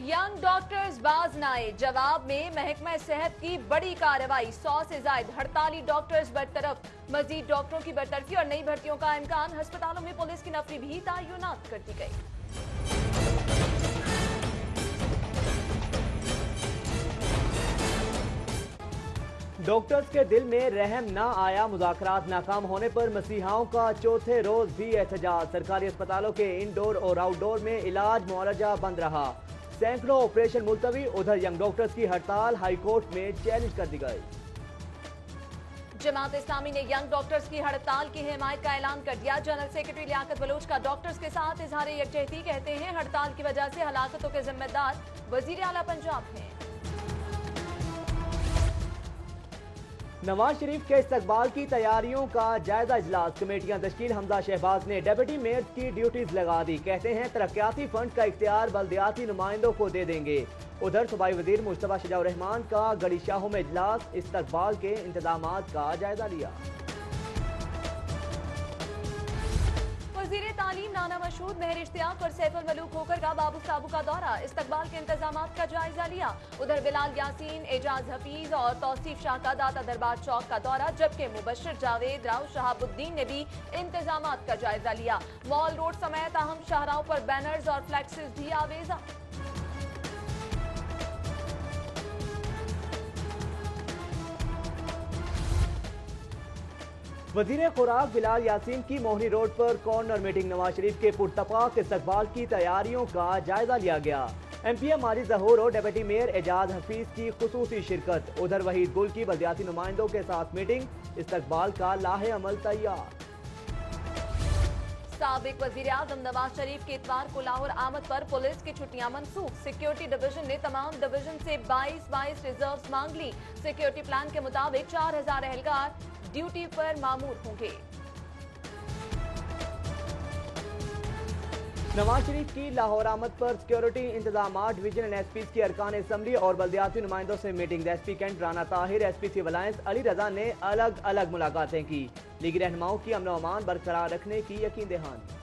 Young doctors बाज न आए, जवाब में महकमा सेहत की बड़ी कार्रवाई। 100 से ज्यादा हड़ताली डॉक्टर्स बरतरफ, मजीद डॉक्टरों की बरतरफी और नई भर्तियों का इम्कान। अस्पतालों में पुलिस की नफरी भी तैनात कर दी गई। डॉक्टर्स के दिल में रहम ना आया, मुज़ाकरात नाकाम होने पर मसीहाओं का चौथे रोज भी एहतजाज। सरकारी अस्पतालों के इंडोर और आउटडोर में इलाज मुआलजा बंद रहा, सैकड़ों ऑपरेशन मुलतवी। उधर यंग डॉक्टर्स की हड़ताल हाई कोर्ट में चैलेंज कर दी गई। जमात इस्लामी ने यंग डॉक्टर्स की हड़ताल की हिमायत का ऐलान कर दिया। जनरल सेक्रेटरी लियाकत बलोच का डॉक्टर्स के साथ इजहार यकजहती, कहते हैं हड़ताल की वजह से हलाकतों के जिम्मेदार वजीर आला पंजाब हैं। नवाज शरीफ के इस्तकबाल की तैयारियों का जायजा इजलास, कमेटियां तश्कील। हमजा शहबाज ने डेप्यूटी मेयर की ड्यूटीज लगा दी, कहते हैं तरक्याती फंड का इख्तियार बल्दियाती नुमाइंदों को दे देंगे। उधर सूबाई वजीर मुश्तबा शजाउर रहमान का गड़ी शाहों में इजलास, इस्तकबाल के इंतजामात का जायजा लिया। वजीर तालीम नाना मशहूद, मेहर इश्तियाक और सैफुल मलूक होकर का बाबू साबू का दौरा, इस्तकबाल के इंतजामात का जायजा लिया। उधर बिलाल यासीन, एजाज हफीज और तौसीफ शाह का दाता दरबार चौक का दौरा, जबकि मुबश्शिर जावेद, राव शहाबुद्दीन ने भी इंतजामात का जायजा लिया। मॉल रोड समेत अहम शाहराहों पर बैनर्स और फ्लैक्सेस भी आवेजा। वजीर खुराक बिलाल यासीन की मोहनी रोड पर कॉर्नर मीटिंग, नवाज शरीफ के पुरतपाक इस्तकबाल की तैयारियों का जायजा लिया गया। MPM मारी जहूर और डेप्यूटी मेयर एजाज हफीज की खुसूसी शिरकत। उधर वहीद गुल की बल्दियाती नुमाइंदों के साथ मीटिंग, इस्तकबाल का लाहे अमल तैयार। साबिक वजीर आजम नवाज शरीफ के इतवार को लाहौर आमद पर पुलिस की छुट्टियां मनसूख। सिक्योरिटी डिवीजन ने तमाम डिवीजन से 22 रिजर्व्स मांग ली। सिक्योरिटी प्लान के मुताबिक 4000 एहलकार ड्यूटी पर मामूर होंगे। नवाज शरीफ की लाहौर आमद पर सिक्योरिटी इंतजाम, डिवीजनल एसपी की अरकान असम्बली और बल्दियाती नुमाइंदों से meeting. SP cantt Rana Tahir, SP civil lines Ali Raza ने अलग अलग मुलाकातें की। लीगी रहनुमाओं की अमन अमान बरकरार रखने की यकीन दहानी।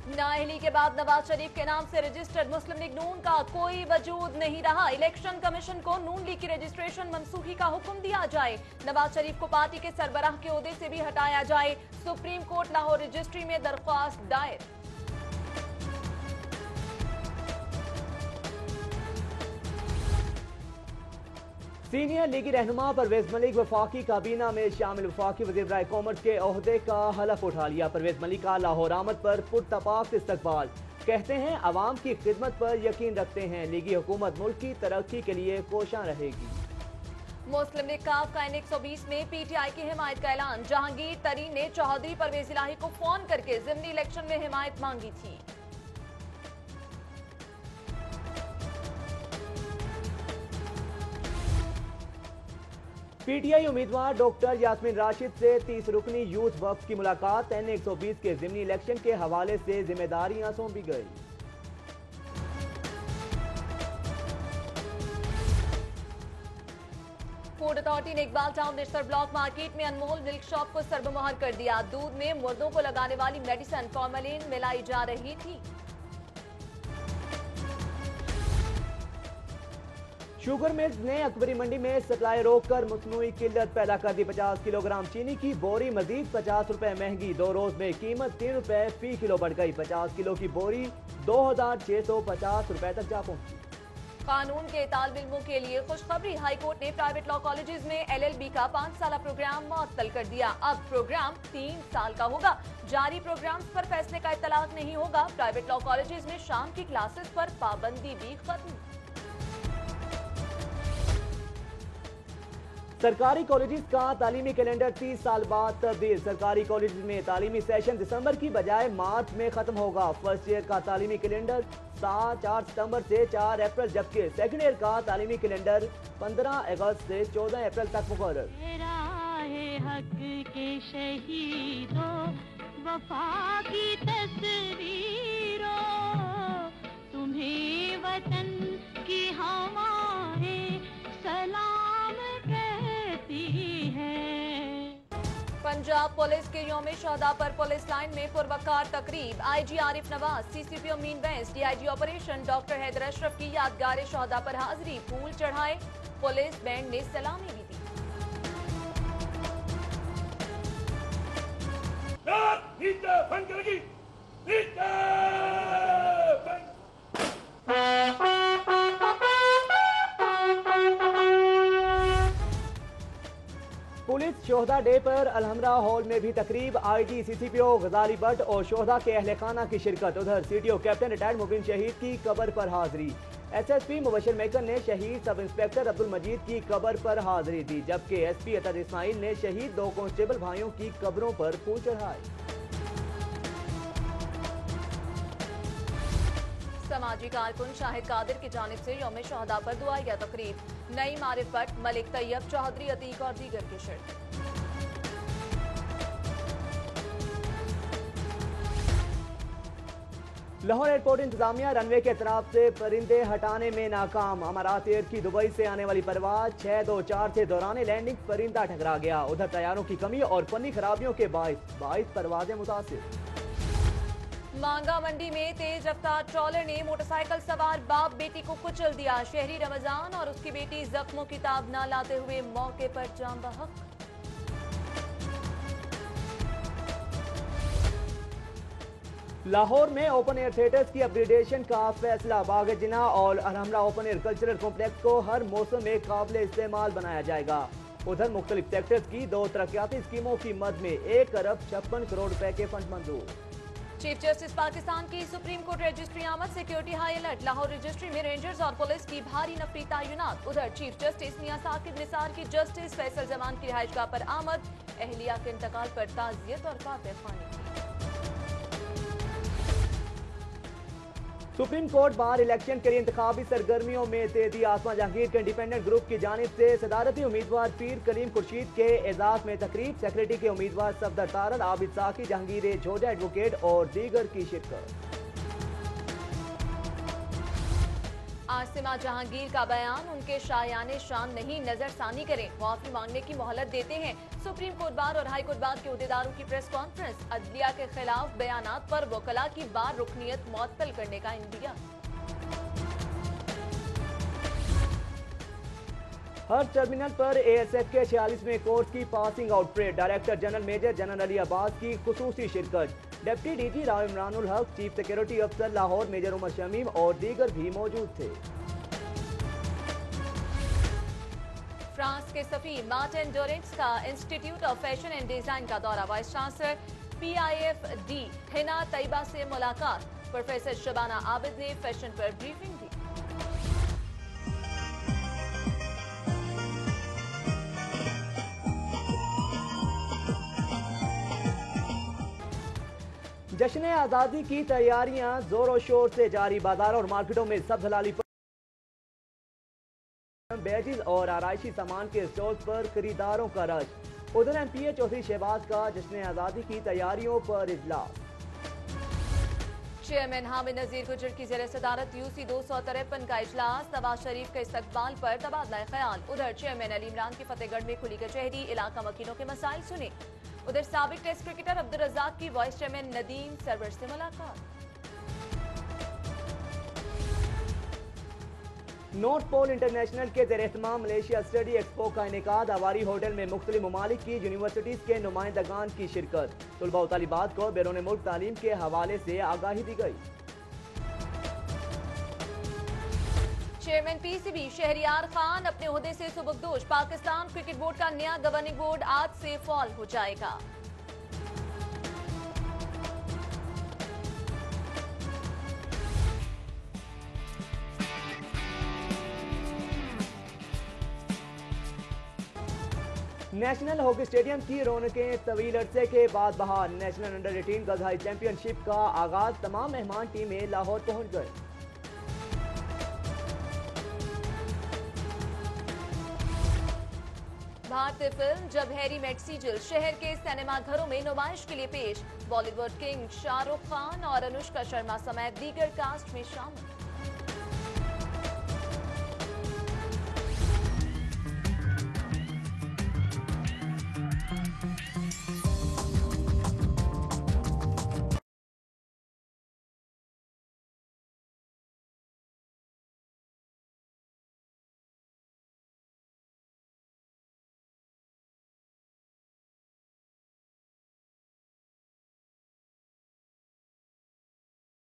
नाअहली के बाद नवाज शरीफ के नाम से रजिस्टर्ड मुस्लिम लीग नून का कोई वजूद नहीं रहा। इलेक्शन कमीशन को नून लीग की रजिस्ट्रेशन मनसूखी का हुक्म दिया जाए। नवाज शरीफ को पार्टी के सरबराह के ओहदे से भी हटाया जाए। सुप्रीम कोर्ट लाहौर रजिस्ट्री में दरख्वास्त दायर। सीनियर लीगी रहनुमा परवेज मलिक वफाकी काबीना में शामिल। वफाकी वज़ीर बराए कॉमर्स के ओहदे का हलफ उठा लिया। परवेज मलिक का लाहौर आमद पर पुरतपाक इस्तकबाल, कहते हैं अवाम की खिदमत पर यकीन रखते हैं। लीगी हुकूमत मुल्क की तरक्की के लिए कोशां रहेगी। मुस्लिम लीग काफ का N120 में PTI की हिमायत का ऐलान। जहांगीर तरीन ने चौधरी परवेज इलाही को फोन करके ज़िमनी इलेक्शन में हिमायत मांगी थी। PTI उम्मीदवार डॉक्टर यास्मीन राशिद से 30 रुकनी यूथ वक्फ की मुलाकात। N120 के ज़िमनी इलेक्शन के हवाले से जिम्मेदारियां सौंपी गई। फूड अथॉरिटी ने Iqbal town Nishtar block market में अनमोल मिल्क शॉप को सर्वमुहर कर दिया। दूध में मुर्दों को लगाने वाली मेडिसिन फॉर्मेलिन मिलाई जा रही थी। शुगर मिल्स ने अकबरी मंडी में सप्लाई रोककर मसनूई किल्लत पैदा कर दी। 50 किलोग्राम चीनी की बोरी मजीद 50 रुपए महंगी। 2 रोज में कीमत 3 रुपए फी किलो बढ़ गई। 50 किलो की बोरी 2650 रुपए तक जा पहुंची। कानून के तालिब इल्मों के लिए खुशखबरी, हाईकोर्ट ने प्राइवेट लॉ कॉलेजेस में LLB का 5 साला प्रोग्राम मुअत्तल कर दिया। अब प्रोग्राम 3 साल का होगा। जारी प्रोग्राम्स पर फैसले का इत्तलाक नहीं होगा। प्राइवेट लॉ कॉलेजेस में शाम की क्लासेस पर पाबंदी भी खत्म। सरकारी कॉलेजेस का तालीमी कैलेंडर 30 साल बाद तब्दील। सरकारी कॉलेजेस में तालीमी सेशन दिसंबर की बजाय मार्च में खत्म होगा। फर्स्ट ईयर का तालीमी कैलेंडर 4 सितंबर से 4 अप्रैल, जबकि सेकंड ईयर का तालीमी कैलेंडर 15 अगस्त से 14 अप्रैल तक मुकर्रर। हक के शहीदों, वफा की तस्वीरों, तुम्हें वतन की हवाएं सलाम कहती है। पंजाब पंजाब पुलिस के यौम शहदा पर पुलिस लाइन में पुरवकार तकरीब। आईजी आरिफ नवाज, सीसीपी अमीन वेस्ट, DIG operation doctor Haider Ashraf की यादगार शहदा पर हाजिरी, फूल चढ़ाए, पुलिस बैंड ने सलामी भी दी। पुलिस शोहदा डे पर अलहमरा हॉल में भी तकरीब। आईजी, सीसीपीओ गजाली भट्ट और शोहदा के अहले खाना की शिरकत। उधर सीटीओ कैप्टन रिटायर्ड मुबीन शहीद की कब्र पर हाजिरी। एसएसपी मुबशर मेकर ने शहीद सब इंस्पेक्टर अब्दुल मजीद की कब्र पर हाजिरी दी, जबकि एसपी अतर इस्माइल ने शहीद 2 कांस्टेबल भाइयों की कब्रों पर फूल चढ़ाए। समाजी कारकुन शाहिद कादिर की जानिब से यौम शहदा पर दुआया तकरीब। नई मारिफ भट्ट, मलिक तैयब, चौधरी अतीक और दीगर की शिरकत। लाहौर एयरपोर्ट इंतजामिया रनवे के तरफ से परिंदे हटाने में नाकाम। अमारात एयर की दुबई से आने वाली परवाज 624 से दौरान लैंडिंग परिंदा टकरा गया। उधर तैयारों की कमी और फनी खराबियों के बाइस परवाजें मुतासिर। मांगा मंडी में तेज रफ्तार ट्रॉलर ने मोटरसाइकिल सवार बाप बेटी को कुचल दिया। शहरी रमजान और उसकी बेटी जख्मों की ताब न लाते हुए मौके पर जान बहक। लाहौर में ओपन एयर थिएटर्स की अपग्रेडेशन का फैसला। बाग जिना और Alhamra open air cultural complex को हर मौसम में काबिल इस्तेमाल बनाया जाएगा। उधर मुख्तलिफ सेक्टर्स की 2 तरक्याती स्कीमों की मद में 1 अरब 56 करोड़ रुपए के फंड मंजूर। चीफ जस्टिस पाकिस्तान की सुप्रीम कोर्ट रजिस्ट्री आमद, security high alert. Lahore registry में रेंजर्स और पुलिस की भारी नफरी तैनात। उधर चीफ जस्टिस मियां साकिब निसार की जस्टिस फैसल जमान की रिहाइशगाह पर आमद, अहलिया के इंतकाल पर ताजियत और फातह-ख्वानी की। सुप्रीम कोर्ट बार इलेक्शन के लिए इंतखाबी सरगर्मियों में तेजी। आसमा जहांगीर के इंडिपेंडेंट ग्रुप की जानिब से सदारती उम्मीदवार पीर कलीम खुर्शीद के एजाज में तकरीब। सेक्रेटरी के उम्मीदवार सफदर तारल, आबिद साकी, जहांगीर जोजा एडवोकेट और दीगर की शिरकत। आसिमा जहांगीर का बयान, उनके शायाने शान नहीं, नजरसानी करें, माफी मांगने की मोहलत देते हैं। सुप्रीम कोर्ट बार और हाई कोर्ट बार के अहदेदारों की प्रेस कॉन्फ्रेंस। अदलिया के खिलाफ बयानात पर वकला की बार रुकनियत मुअत्तल करने का इंदिया। हर टर्मिनल पर एएसएफ के 46वें कोर्स की passing out parade. Director general major general Ali Abbas की खुसूसी शिरकत। डिप्टी डीजी राव इमरानुल हक, चीफ सिक्योरिटी अफसर लाहौर मेजर उमर शमीम और दीगर भी मौजूद थे। फ्रांस के सफीर मार्टिन डोरेंट्स का institute of fashion and design का दौरा। Vice chancellor PIFD Hina Tayyaba से मुलाकात। प्रोफेसर शबाना आबिद ने फैशन पर ब्रीफिंग दी। जश्न आज़ादी की तैयारियां जोरों शोर से जारी। बाजार और मार्केटों में सब दलाली पर बैजिज और आराइशी सामान के स्टॉल्स पर खरीदारों का रश। उधर MPA चौधरी शहबाज का जश्न आज़ादी की तैयारियों पर इजलास। चेयरमैन हामिद नजीर गुजर की ज़ेर सदारत UC 253 का इजलास। नवाज शरीफ के इस्तकबाल पर तबादला ख्याल। उधर चेयरमैन अली इमरान की फतेहगढ़ में खुली कचहरी, इलाका वकीलों के मसाइल सुने। उधर साबिक टेस्ट क्रिकेटर अब्दुल रज़ाक की वाइस चेयरमैन नदीम सरवर से मुलाकात। नॉर्थ पोल इंटरनेशनल के ज़ेर एहतमाम मलेशिया स्टडी एक्सपो का इनेकाद। अवारी होटल में मुख्तलिफ ममालिक की यूनिवर्सिटीज के नुमाइंदगान की शिरकत। तलबा व तालिबात को बैरून मुल्क तालीम के हवाले से आगाही दी गई। चेयरमैन PCB शहरियार खान अपने ओहदे से सुबकदोश। पाकिस्तान क्रिकेट बोर्ड का नया गवर्निंग बोर्ड आज से फॉल हो जाएगा। नेशनल हॉकी स्टेडियम की रौनकें तवील अरसे के बाद बहाल। National under 18 girls high championship का आगाज। तमाम मेहमान टीमें लाहौर पहुंच गए। भारतीय फिल्म जब हैरी मेट सीजल शहर के सिनेमा घरों में नुमाइश के लिए पेश। बॉलीवुड किंग शाहरुख खान और अनुष्का शर्मा समेत दीगर कास्ट में शामिल।